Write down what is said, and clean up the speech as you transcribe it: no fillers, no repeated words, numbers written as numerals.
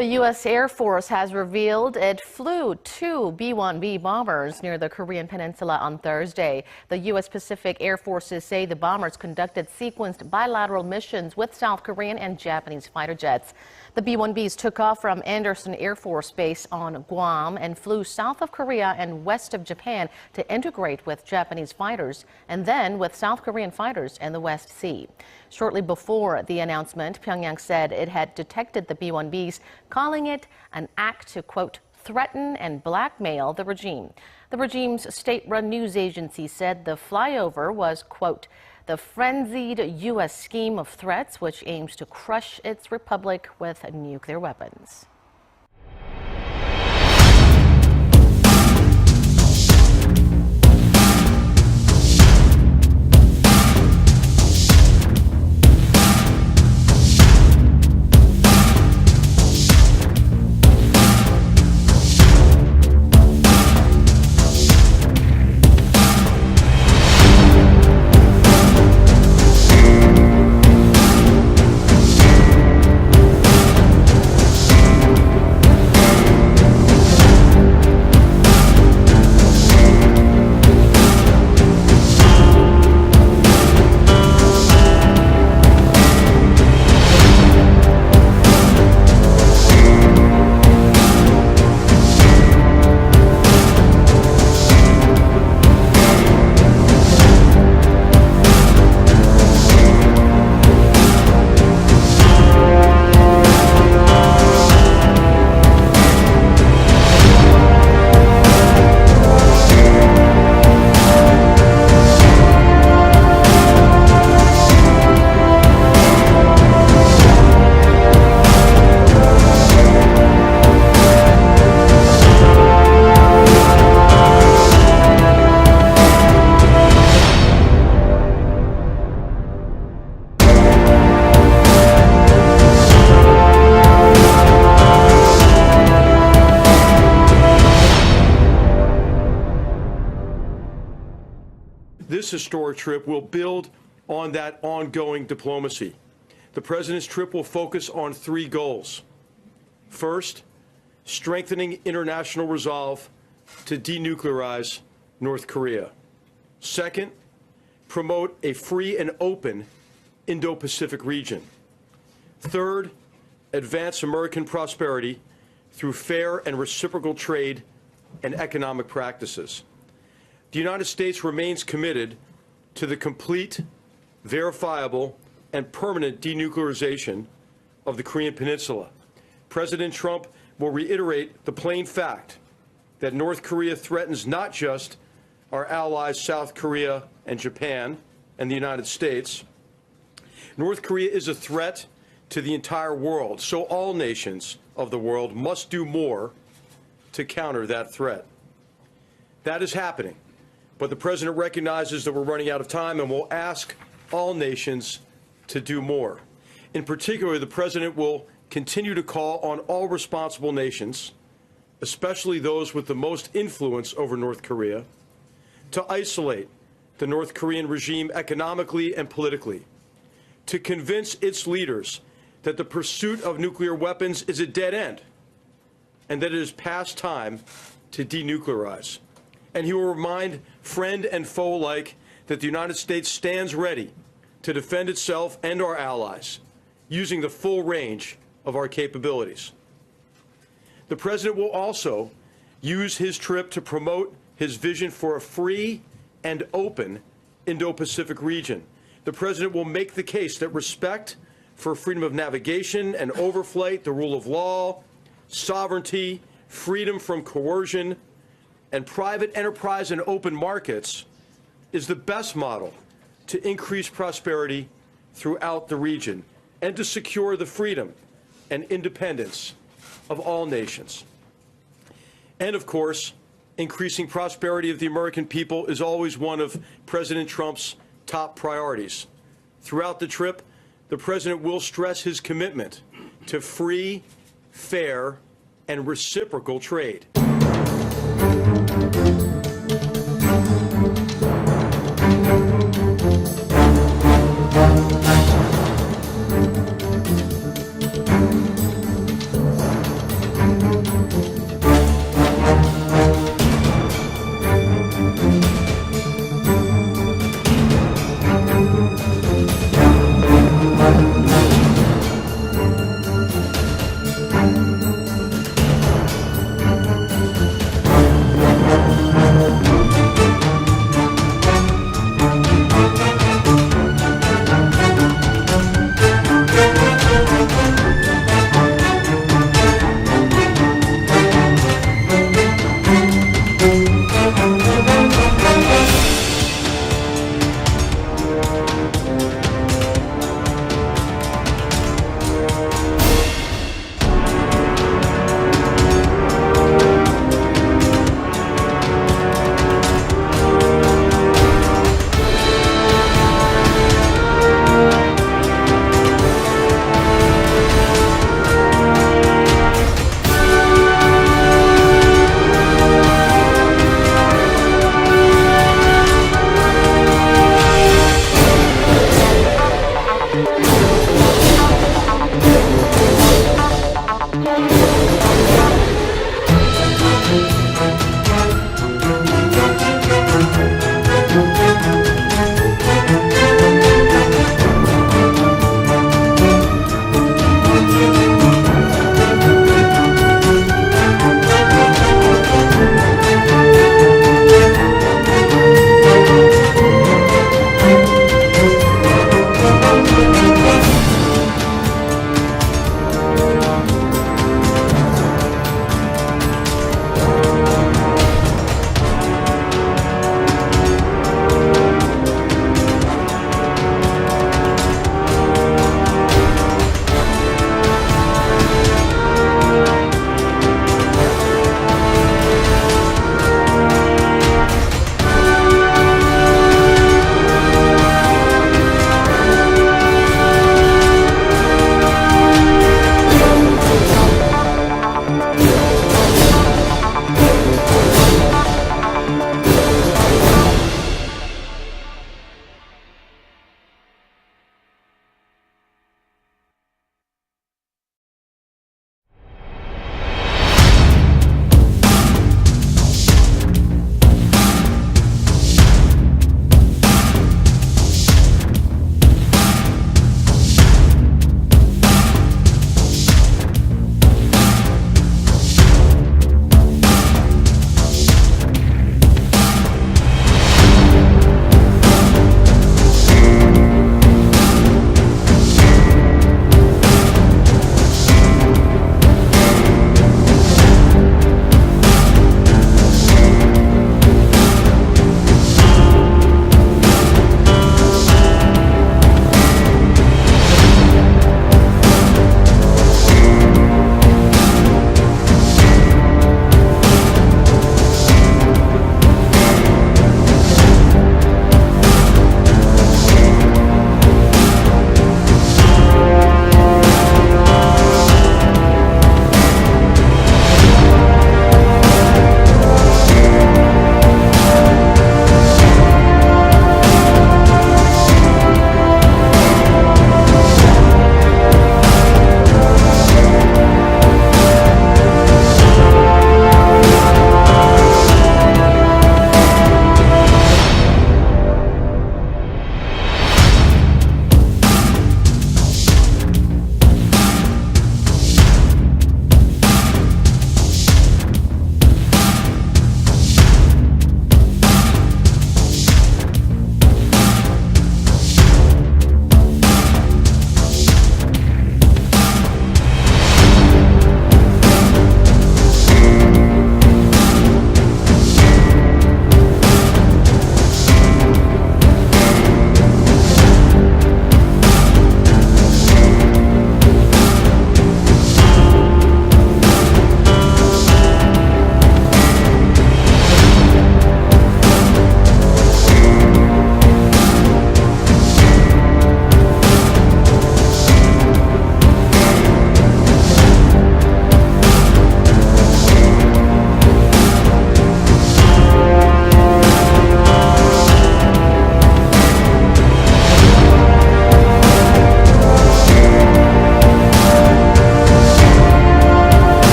The U.S. Air Force has revealed it flew two B-1B bombers near the Korean peninsula on Thursday. The U.S. Pacific Air Forces say the bombers conducted sequenced bilateral missions with South Korean and Japanese fighter jets. The B-1Bs took off from Andersen Air Force Base on Guam and flew south of Korea and west of Japan to integrate with Japanese fighters and then with South Korean fighters in the West Sea. Shortly before the announcement, Pyongyang said it had detected the B-1Bs, calling it an act to, quote, threaten and blackmail the regime. The regime's state-run news agency said the flyover was, quote, the frenzied U.S. scheme of threats which aims to crush its republic with nuclear weapons. This historic trip will build on that ongoing diplomacy. The President's trip will focus on three goals. First, strengthening international resolve to denuclearize North Korea. Second, promote a free and open Indo-Pacific region. Third, advance American prosperity through fair and reciprocal trade and economic practices. The United States remains committed to the complete, verifiable, and permanent denuclearization of the Korean Peninsula. President Trump will reiterate the plain fact that North Korea threatens not just our allies South Korea and Japan and the United States. North Korea is a threat to the entire world, so all nations of the world must do more to counter that threat. That is happening. But the President recognizes that we're running out of time and will ask all nations to do more. In particular, the President will continue to call on all responsible nations, especially those with the most influence over North Korea, to isolate the North Korean regime economically and politically, to convince its leaders that the pursuit of nuclear weapons is a dead end and that it is past time to denuclearize. And he will remind friend and foe alike that the United States stands ready to defend itself and our allies, using the full range of our capabilities. The President will also use his trip to promote his vision for a free and open Indo-Pacific region. The President will make the case that respect for freedom of navigation and overflight, the rule of law, sovereignty, freedom from coercion, and private enterprise and open markets is the best model to increase prosperity throughout the region and to secure the freedom and independence of all nations. And of course, increasing prosperity of the American people is always one of President Trump's top priorities. Throughout the trip, the President will stress his commitment to free, fair, and reciprocal trade. Korea.